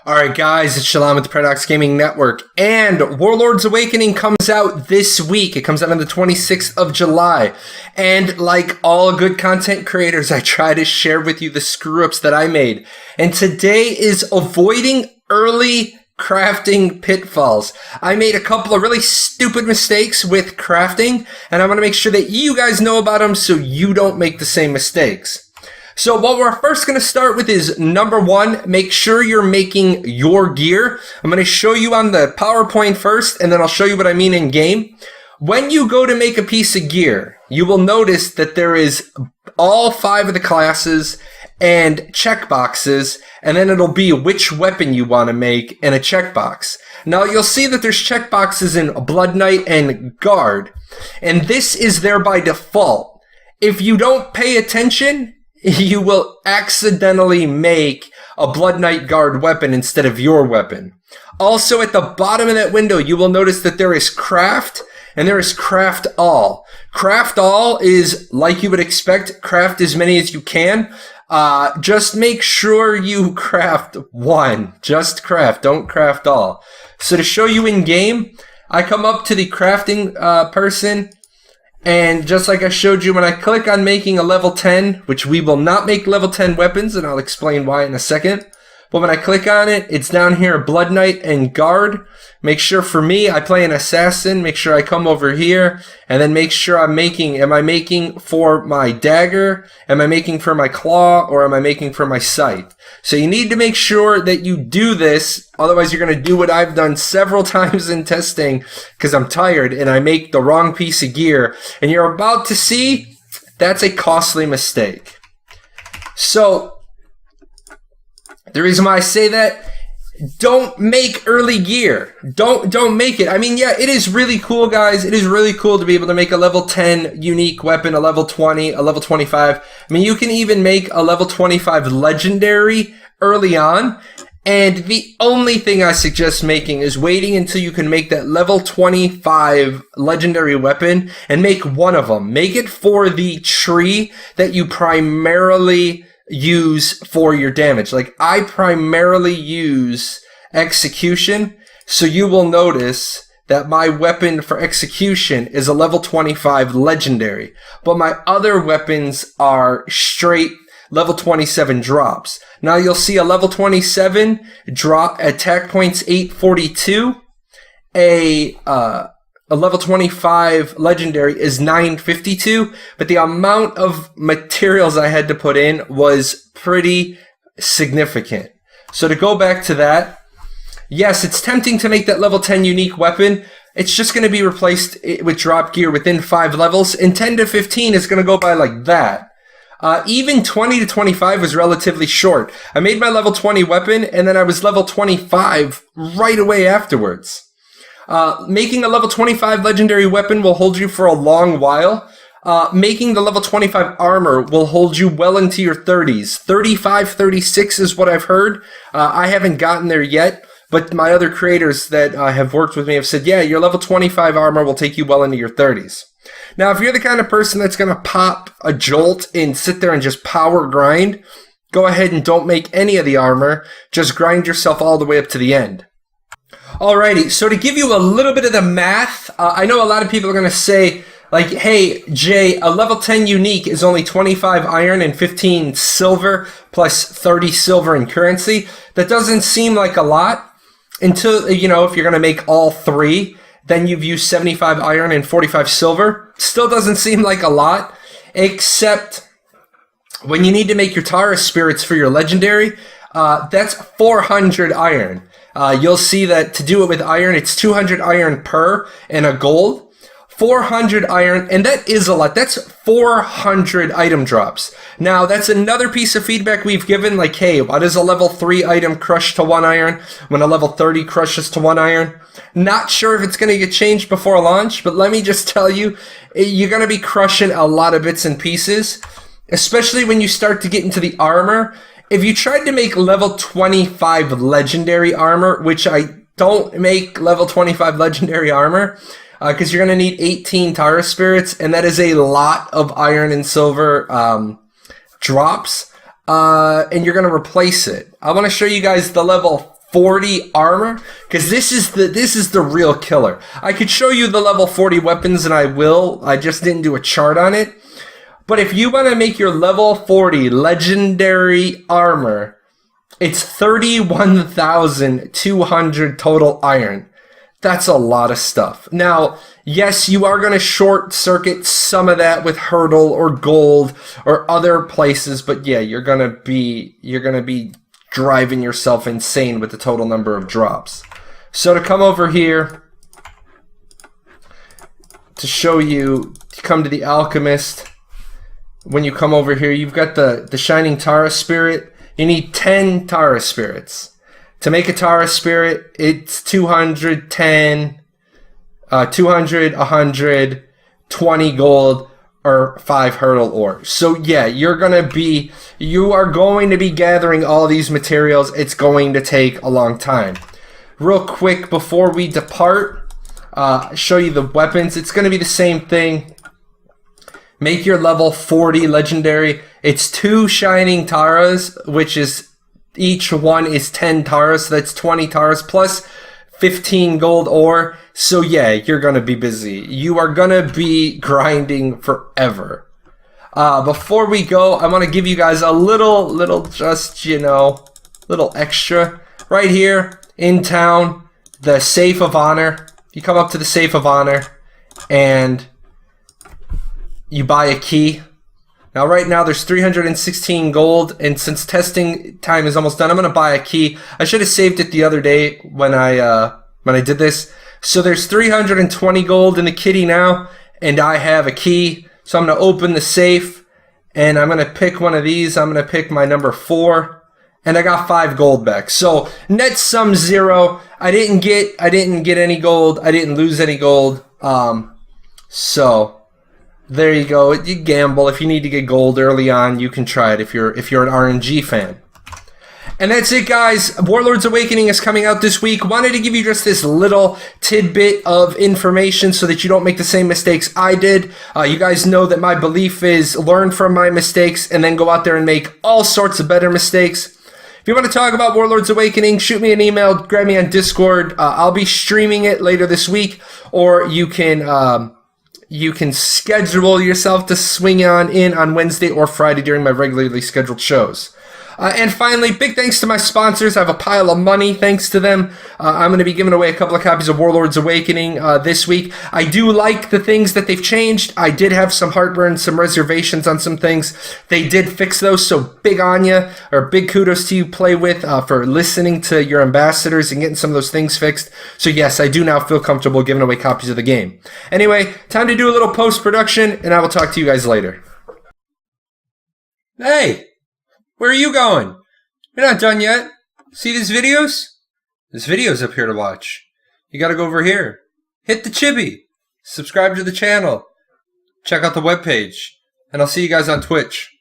Alright guys, it's Shalom with the Paradox Gaming Network, and Warlords Awakening comes out this week. It comes out on the 26th of July, and like all good content creators, I try to share with you the screw-ups that I made. And today is avoiding early crafting pitfalls. I made a couple of really stupid mistakes with crafting, and I want to make sure that you guys know about them so you don't make the same mistakes. So what we're first going to start with is number one, make sure you're making your gear. I'm going to show you on the PowerPoint first, and then I'll show you what I mean in game. When you go to make a piece of gear, you will notice that there is all 5 of the classes and checkboxes, and then it'll be which weapon you want to make and a checkbox. Now you'll see that there's checkboxes in Blood Knight and Guard, and this is there by default. If you don't pay attention, you will accidentally make a Blood Knight Guard weapon instead of your weapon. Also, at the bottom of that window, you will notice that there is Craft and there is Craft All. Craft All is, like you would expect, craft as many as you can. Just make sure you craft one. Just craft. Don't craft all. So to show you in game, I come up to the crafting person. And just like I showed you, when I click on making a level 10, which we will not make level 10 weapons, and I'll explain why in a second. But when I click on it, it's down here, Blood Knight and Guard. Make sure for me, I play an assassin. Make sure I come over here and then make sure I'm making, am I making for my dagger? Am I making for my claw? Or am I making for my scythe? So you need to make sure that you do this. Otherwise, you're going to do what I've done several times in testing because I'm tired and I make the wrong piece of gear. And you're about to see that's a costly mistake. So the reason why I say that, don't make early gear. Don't make it. I mean, yeah, it is really cool, guys. It is really cool to be able to make a level 10 unique weapon, a level 20, a level 25. I mean, you can even make a level 25 legendary early on. And the only thing I suggest making is waiting until you can make that level 25 legendary weapon and make one of them. Make it for the tree that you primarily use for your damage. Like, I primarily use execution, so you will notice that my weapon for execution is a level 25 legendary, but my other weapons are straight level 27 drops. Now you'll see a level 27 drop attack points 842, a level 25 legendary is 952, but the amount of materials I had to put in was pretty significant. So to go back to that, yes, it's tempting to make that level 10 unique weapon. It's just going to be replaced with drop gear within 5 levels, and 10 to 15 is going to go by like that. Even 20 to 25 was relatively short. I made my level 20 weapon, and then I was level 25 right away afterwards. Making a level 25 legendary weapon will hold you for a long while. Making the level 25 armor will hold you well into your 30s. 35, 36 is what I've heard. I haven't gotten there yet, but my other creators that have worked with me have said, yeah, your level 25 armor will take you well into your 30s. Now, if you're the kind of person that's going to pop a jolt and sit there and just power grind, go ahead and don't make any of the armor. Just grind yourself all the way up to the end. Alrighty, so to give you a little bit of the math, I know a lot of people are going to say, like, hey, Jay, a level 10 unique is only 25 iron and 15 silver plus 30 silver in currency. That doesn't seem like a lot until, you know, if you're going to make all 3, then you've used 75 iron and 45 silver. Still doesn't seem like a lot, except when you need to make your Tara spirits for your legendary, that's 400 iron. You'll see that to do it with iron, it's 200 iron per and a gold. 400 iron, and that is a lot. That's 400 item drops. Now, that's another piece of feedback we've given, like, hey, why does a level 3 item crush to 1 iron when a level 30 crushes to 1 iron? Not sure if it's going to get changed before launch, but let me just tell you, you're going to be crushing a lot of bits and pieces, especially when you start to get into the armor. If you tried to make level 25 legendary armor, which I don't make level 25 legendary armor, because you're going to need 18 Tara spirits, and that is a lot of iron and silver drops, and you're going to replace it. I want to show you guys the level 40 armor, because this is the real killer. I could show you the level 40 weapons, and I will. I just didn't do a chart on it. But if you want to make your level 40 legendary armor, it's 31,200 total iron. That's a lot of stuff. Now, yes, you are going to short circuit some of that with hurdle or gold or other places, but yeah, you're going to be driving yourself insane with the total number of drops. So to come over here to show you, to come to the Alchemist, when you come over here, you've got the Shining Tara Spirit. You need 10 Tara Spirits. To make a Tara Spirit, it's 210, 200, 100, 20 gold, or 5 hurdle ore. So yeah, you are going to be gathering all these materials. It's going to take a long time. Real quick, before we depart, show you the weapons. It's going to be the same thing. Make your level 40 legendary. It's 2 Shining Taras, which is each one is 10 Taras, so that's 20 Taras plus 15 gold ore. So yeah, you're going to be busy. You are going to be grinding forever. Before we go, I want to give you guys a little just, little extra. Right here in town, the Safe of Honor. You come up to the Safe of Honor and you buy a key. Now, right now, there's 316 gold, and since testing time is almost done, I'm going to buy a key. I should have saved it the other day when I did this. So there's 320 gold in the kitty now, and I have a key. So I'm going to open the safe, and I'm going to pick one of these. I'm going to pick my number 4, and I got 5 gold back. So net sum 0. I didn't get any gold. I didn't lose any gold. So there you go. You gamble. If you need to get gold early on, you can try it if you're an RNG fan. And that's it, guys. Warlords Awakening is coming out this week. Wanted to give you just this little tidbit of information so that you don't make the same mistakes I did. You guys know that my belief is learn from my mistakes and then go out there and make all sorts of better mistakes. If you want to talk about Warlords Awakening, shoot me an email, grab me on Discord. I'll be streaming it later this week, or you can schedule yourself to swing in on Wednesday or Friday during my regularly scheduled shows. And finally, big thanks to my sponsors. I have a pile of money thanks to them. I'm going to be giving away a couple of copies of Warlords Awakening this week. I do like the things that they've changed. I did have some heartburn, some reservations on some things. They did fix those, so big on you, or big kudos to you, Play With, for listening to your ambassadors and getting some of those things fixed. So yes, I do now feel comfortable giving away copies of the game. Anyway, time to do a little post-production, and I will talk to you guys later. Hey! Where are you going? You're not done yet. See these videos? This video's up here to watch. You gotta go over here. Hit the chibi. Subscribe to the channel. Check out the webpage. And I'll see you guys on Twitch.